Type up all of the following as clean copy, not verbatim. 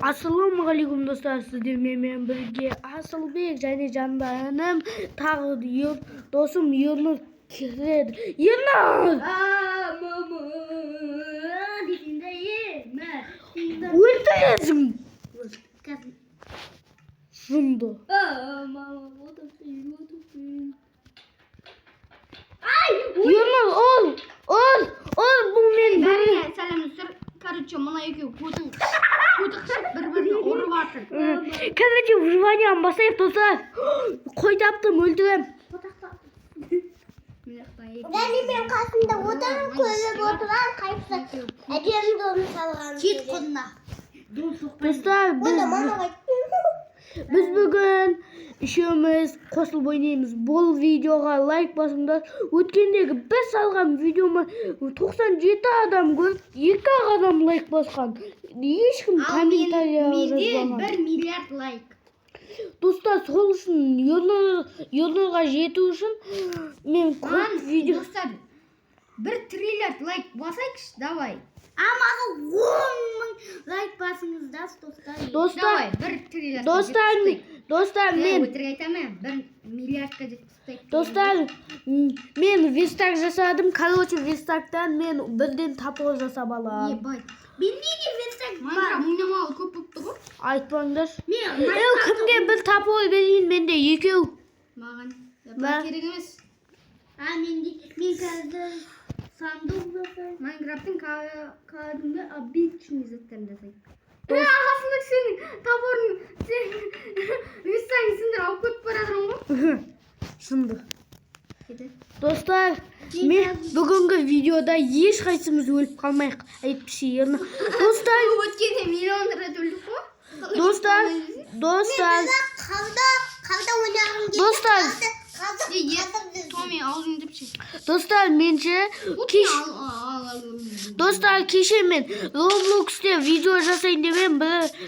Assalamualaikum dostlar, sizlerмен birге Асылбек және жандарым тағы досым Ернұр келеді. Ернұр! Өлтіресің! Жынды. Ернұр, ол бұл мен бәріне сәлемдер. Короче, мына екеу көтіқшіп бір-біріне ұрып атыр. Короче, выживание басайық достар. Қой таптым, өлтірем. Мен қасында отырып көріп отырған қайсы әдемі оны салған. Кет құдына. Достар, біз бүгін үшеуміз қосылып ойнаймыз. Бұл видеоға лайк басыңдар. Өткендегі біз салған видеома 97 адам көріп, 2 адам лайк басқан. Ешкім комментария жазбаған. Менде 1 миллиард лайк. Достар, сол үшін Ернұрға жету үшін мен көп видео... Достар, 1 триллиард лайк басайықшы, давай. Амаға 10.000 лайк басыңыздар, достар. Давай, 1 триллиард. Достар, мен... Өтірік айтамын, 1 миллиардқа жеткізсек. Достар, мен вестак жасадым. Короче, вестактан мен бірден тапор жасап аламын. Ебай. Мен неге вестак бар? Майнкрафт ойнамалы көп болып тұр ғой. Айтпаңдар. Кімге бір тапор берейін, менде екеу. Маған керек емес. Мен қазір сандық жасаймын. Майнкрафттың кәдімгі обычный заттарын жасайды. Ағасында сенің тапорың, сен вестагың сендер алып көтіп барадырың ғой. Шынды. Достар, мен бүгінгі видеода ешқайсымыз өліп қалмайық. Әйтпесе Ернұр. Достар, өткенде миллион рет өлдік қой. Достар. Қалда ойнағым келді. Томи, аузың деп ше. Достар, менше Достар, кеше мен Roblox'те видео жасайын демен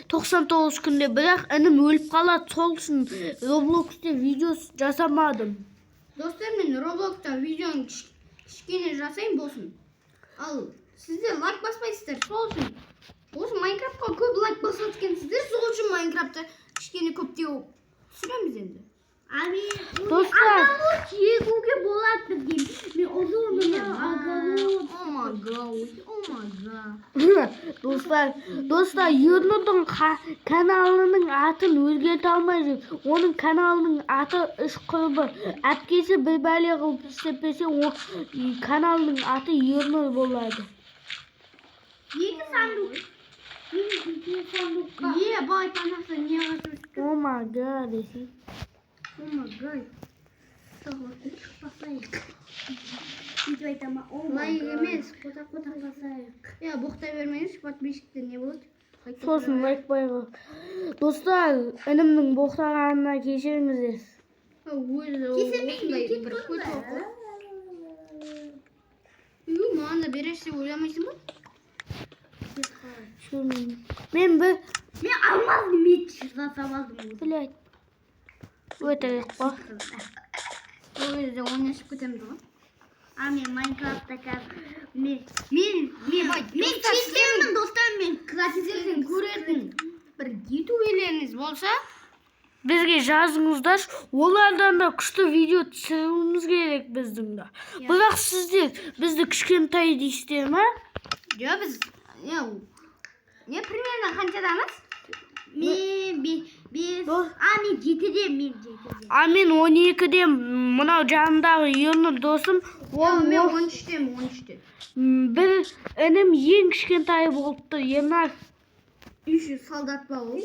99 күнде, бірақ інім өліп қалады, сол үшін Roblox'те видео жасамадым. Достар, мен Roblox'та видеоны кішкене жасайын болсын. Ал сіздер лайк баспайсыздар, сол үшін. Осы Майнкрафтқа көп лайк басады екенсіздер, сол үшін Майнкрафтта кішкене көптеу түсіреміз енді. Достар, егуге болады деймін. Мен Достар, Ернұрдың каналының атын өзгерте алмай жүр. Оның каналының аты үш құрбы. Әпкесі бір бәле қылып істепесе, каналының аты Ернұр болады. Екі сандық. Бай, танақса не ғасыр? Oh my god, десей. Oh my god. Басайық. Видео айтама. Лайк емес, қотақ басайық. Боқтай бермеңіз, подписчиктер не болады? Сосын лайк байғы. Достар, інімнің боқтағанына кешіріңіздер. Кесірмейді, кет қойды. Маған да бересіз деп ойламайсың ба? Мен алмазды мет жасап алдым. Блядь. Өтірік па? Ол кезде ойнашып кетеміз ғой. Мен Майнкрафтта қазір мен чектермін достар, мен сіздерден көретін бір ютуберлеріңіз болса, бізге жазыңыздар, олардан да күшті видео түсіруіміз керек біздің да. Бірақ сіздер бізді кішкентай дейсіздер ма? Жоқ, біз примерно қаншадамыз? Мен 7-де. Мен 12-де, мынау жанымдағы Ернұр досым. Мен 13-те. Бір інім ең кішкентай болыпты, Ернар. 300 солдат ба ол? Мен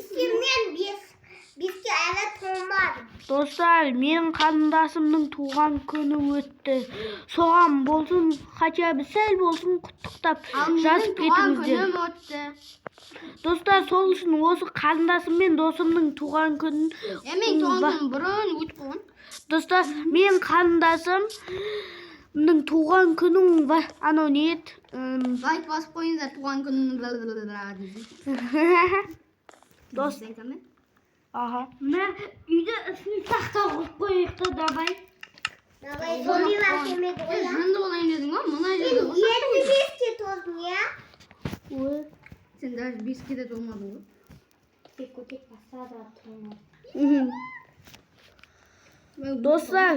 5-ке әлі толмадым. Достар, менің қарындасымның туған күні өтті. Соған болсын, хотя бы сәл болсын құттықтап жазып кетіңіздер. Достар, сол үшін осы қарындасым мен досымның туған күнін... Мен туған күнін бұрын өтіп қойған. Достар, мен қарындасымның туған күнін анау не еді? Лайк басып қойыңыздар туған күнін. Достар, аха. Мен үйде үстін тақта қойып қойықты, давай. Соны әкемеді ғой. Жынды болайын дедің ғой, мұна жерде. Мен 75-ке толдым, я? Sen daha 5 kere dolmadın mı? Kötek basar atılmaz. Dostlar,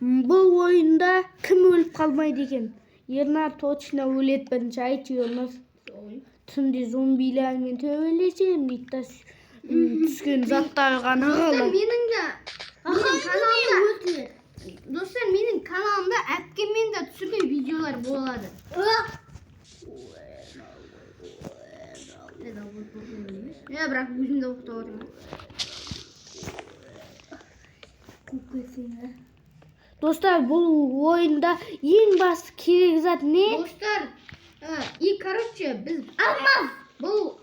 bu oyunda kim ölüp kalmaydı ekan? Yerler точно ölет birinchi aytıyorlar. Tunda zombilerмен töbelesem deydi. Түскен заттар ғана қалады. Dostlar benim kanalımda әпкеммен de түсірген videolar болады. Ya bırak bizim de okta var. Dostlar, бұл ойында ең басты керек зат не? Dostlar, и короче biz алмаз. Bu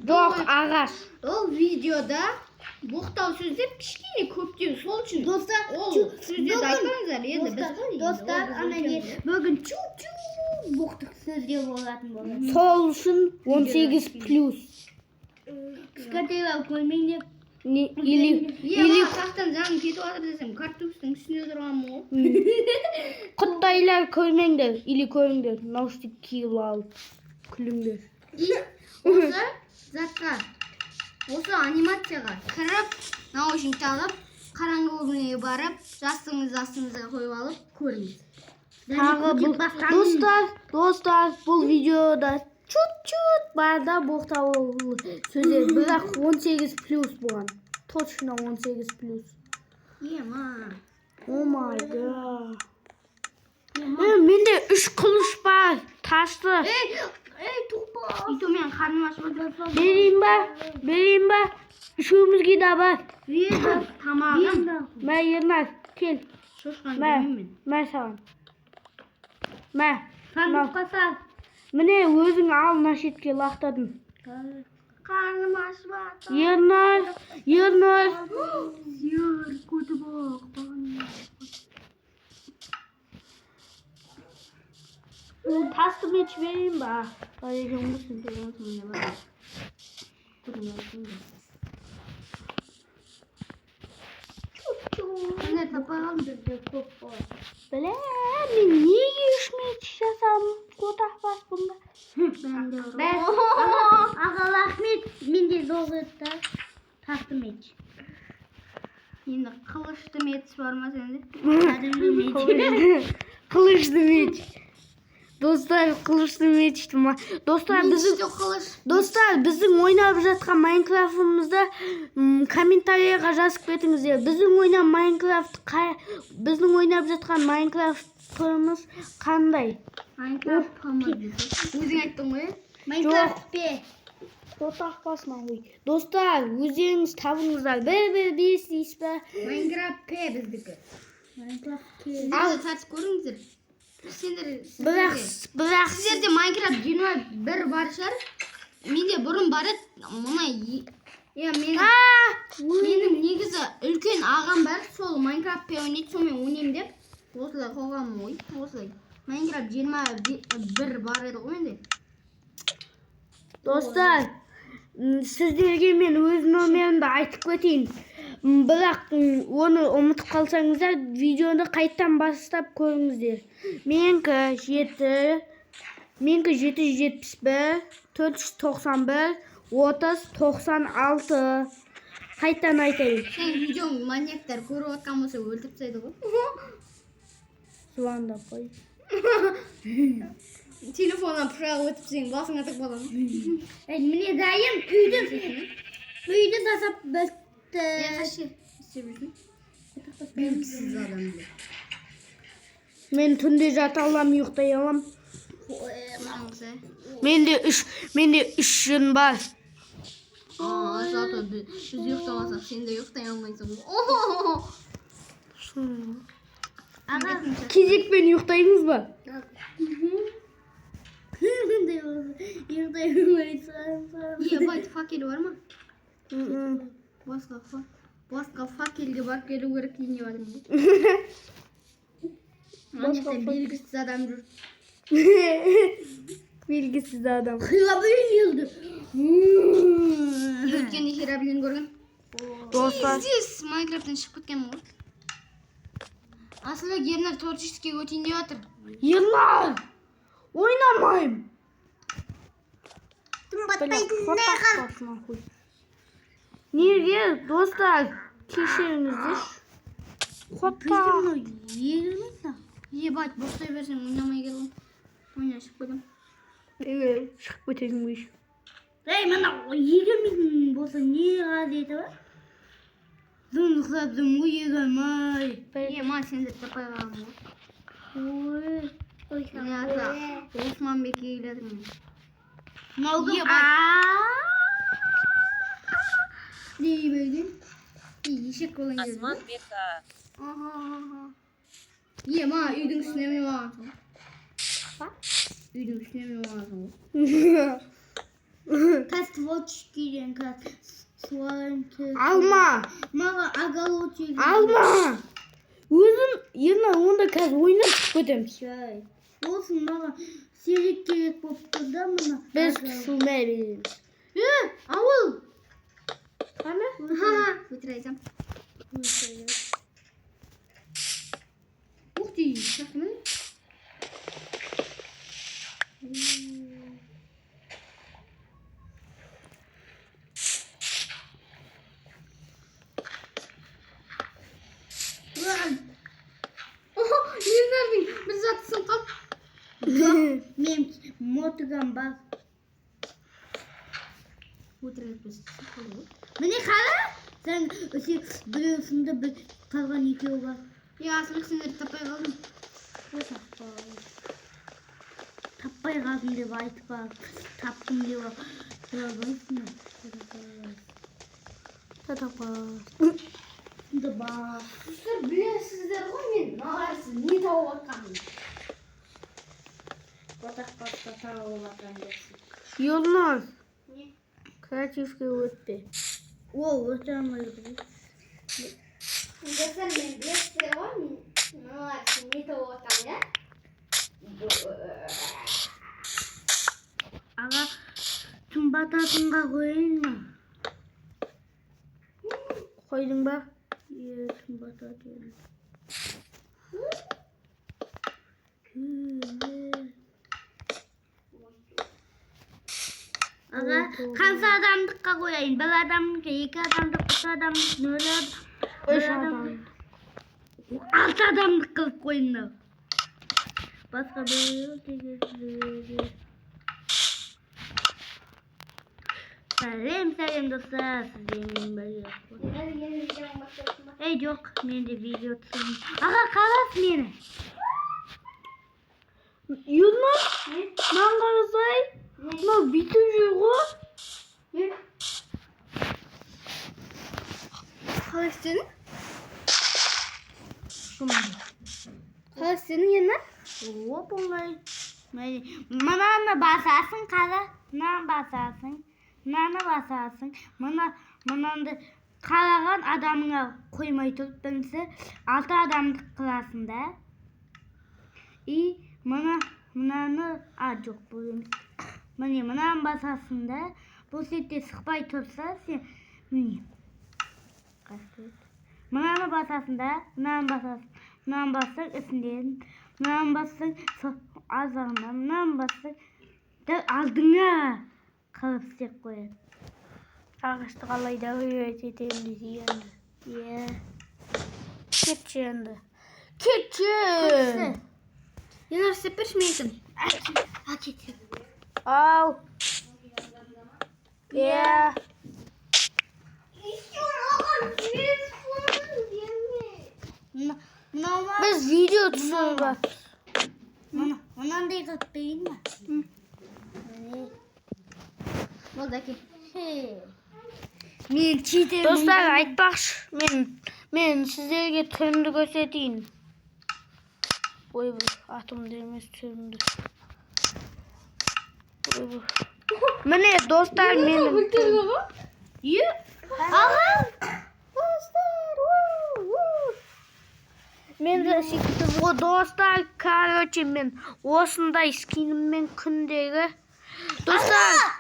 Жоқ, ағаш. o videoda boқтау сөздер кішкене көптеу, сол үшін Dostlar, ол сөздерді айтпаңыздар енді біз Dostlar, anne bugün çu boğtuk sözde болатын болады. Сол үшін 18+. Кішкентайлар көрмеңдеп. Или қақтан жаным кетіп жатыр десем, картуфтың үстінде тұрғанмын ғой. құттайлар көрмеңдер. Или көріңдер. Наушник киіп алып күліңдер. Осы затқа, осы анимацияға кіріп, наушник алып, қараңғы бөлмеге барып, жастығыңызға қойып алып көріңіз. Достар, бұл видеода чуть-чуть бар да боқтау сөздер, бірақ 18+ болған. Точно 18+. Ема. О май гад. Менде 3 қылыш бар. Ташты. Ey тупа. Ито мен қарным ашып Берейін ба? Үшеумізге де бар. Тамағым. Мә, Ернар, кел. Шошқан Мә, көрмеймін. мә саған. Мә. Қасар. Міне өзің ал, мына шетке лақтадым. Қарным ашып жатыр. Ернар. Зер, көті боқ. Тасты меч берейін ба? Барекем болсын деген сонда бар. Міне тапағам жүрді көп бол. Біле, мен неге 3 меч жасадым? Котақпас бұнда. Аға рахмет, менде жоқ еді. Тақты меч. Енді қылышты мец бар ма сенде? Кәдімгі меч. Қылышты меч. Достар, қылышты мечті ма? Достар, біздің ойнап жатқан Майнкрафтымызда комментарияға жазып кетіңіздер. Біздің ойнап жатқан Майнкрафтымыз қандай? Майнкрафт қамады. Өзің айттың ғой? Майнкрафт пе? Котақпасына ғой. Достар, өздеріңіз табыңыздар. Бір дейсіз бе? Майнкрафт пе біздікі. Майнкрафт пе? Ал тартып көріңіздер. Бірақ Сіздерде Майнкрафт 21 бар шығар. Менде бұрын бар еді. Менің негізі үлкен ағам бар. Сол Майнкрафт пе ойнайды, сонымен ойнаймын деп. Осылай қойғанмын ғой. Осылай. Майнкрафт 21 бар еді ғой менде. Достар, сіздерге мен өз номерімді айтып кетейін. Бірақ оны ұмытып қалсаңыздар, видеоны қайттан бастап көріңіздер. Менікі 771, 491, 30, 96. Қайттан айтайын. Сен видеоң маньяктар көріп отқан болса өлтіріп тастайды ғой. Звондап қой. Телефоннан пышақ өтіп сенің басыңа тығып аламын. Міне дайым үйді tasап бітті. Қашы істеп жүрсің? Белгісіз адамды. Мен түнде жата алам, ұйықтай алам. Менде 3 жын бар. Зато біз ұйықтамасақ, сен де ұйықтай алмайсың. Кезекпен ұйықтаймыз ба? Ұйықтай алмайсың. Байт факел бар ма? Басқа факелге барып келу керек дейіне бадым ғой. Манекте белгісіз адам жүр. Белгісіз адам. Қилабын елді. Өткенде херабілін көрген. Достар. Здесь Майнкрафттан шығып кеткенмін ғой. Асылы Ернар творческийге өтейін деп жатыр. Ернар! Ойнамайым. Тым батпайтын не қал. Niye dostlar? Keşirinizi. Hatta. Ye bak boşta versin oynamaya gelin. Oynaşıp koydum. Evet. Çık bitirmiş. Hey bana 20 bolsa ne gazeti var? Zındıklardım bu yegemay. Ye ma sen de tapayalım. Oy. Oy. Ne yazda? Osman Bekir iledim. Ne oldu? Ye bak. Neyi bildin? İyi şık kolay geldi. Osman Beka. Aha. Ye ma üdün üstüne mi var? Üdün üstüne mi var? Kas watch giren kas. Suan ki. Alma. Mara agalot giren. Alma. Uzun yine onda kaz oyuna çıkmadım. Şey. Olsun mara. Serik gerek boptu da mı? Biz sürmeyiz. Hı, avul. Hani? Ha, bitireceğim. Uhti, sakın. Oha, yüzlerden bir zatsın kal. Mem motogan bak. Bitireceğiz. Beni kala. Sen öse biliyorsun da bir kalgan yıkıyor var. Ya asılık sinir tapayalım. Tappaya kaldım diye var. Tappım diye var. Kırılmasın. Da bak. Sizler biliyorsunuzlar oynayın. Ne varsın? Niye tavuk bakalım? Batak bakan dersin. Yolmaz. Niye? Kaç çift öttü. Wow, ötürüm Sen benim biliyorsunuzlar oynayın. Ne varsın? Niye tavuk bakalım ya? Aga tüm batatınga koyayım mı? Koydun bak. Ye tüm batat yiyelim. Aga kansa adamlıkka koyayım. Bir adamlık, iki adamlık, üç adamlık, dört adamlık. Altı adamlık kılıp koyun da. Başka bir yok ki. Selam dostlar. Sizin böyle. Ey yok, men de video tutuyorum. Aga kalas meni. Yılmaz. Mangalasay. Ne bitiriyor o? Halısın? Şunu. Halısının yanına? Hop olay. Mana basarsın kala. Nan basarsın. Nana basarsın. Mana da kalagan adamına koymayı tutup ben size 6 adamlık klasında. İyi mananı acık bugün. Mana basarsın da bu sette sıkpay tutsa sen mananı basarsın da nan bassın üstünden nan bassın azağından nan bassın da aldığına kalıp sıcak koyar. Arkadaşlar Allah'ı da öğretelim diye. Ya. Keçi. Yanar sepişmeyin. Hak et. Al. Ya. Normal. Biz video tutuyoruz bak. Ondan değil değil mi? Buradaki. Men çiğdem. Dostlar aytbaq men sizlerge türünü göstereyim. Oy bu atım demez türünü. Oy bu. Mene dostlar menim. Yu. Aha. Dostlar. Men de sikti bu dostlar karıcı men. Osunda iskinim men kündege. Dostlar.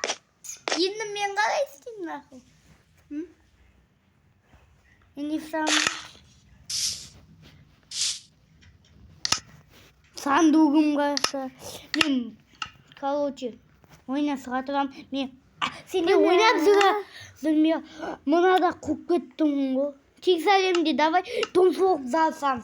Yine men qalay istin axı. Enifsan. Sandığım varsa men kalıcı. Oyna sıratıram men. Seni oynat Mına da kuk kettin bu. Çek salemdi davay. Tom soğuk zalsam.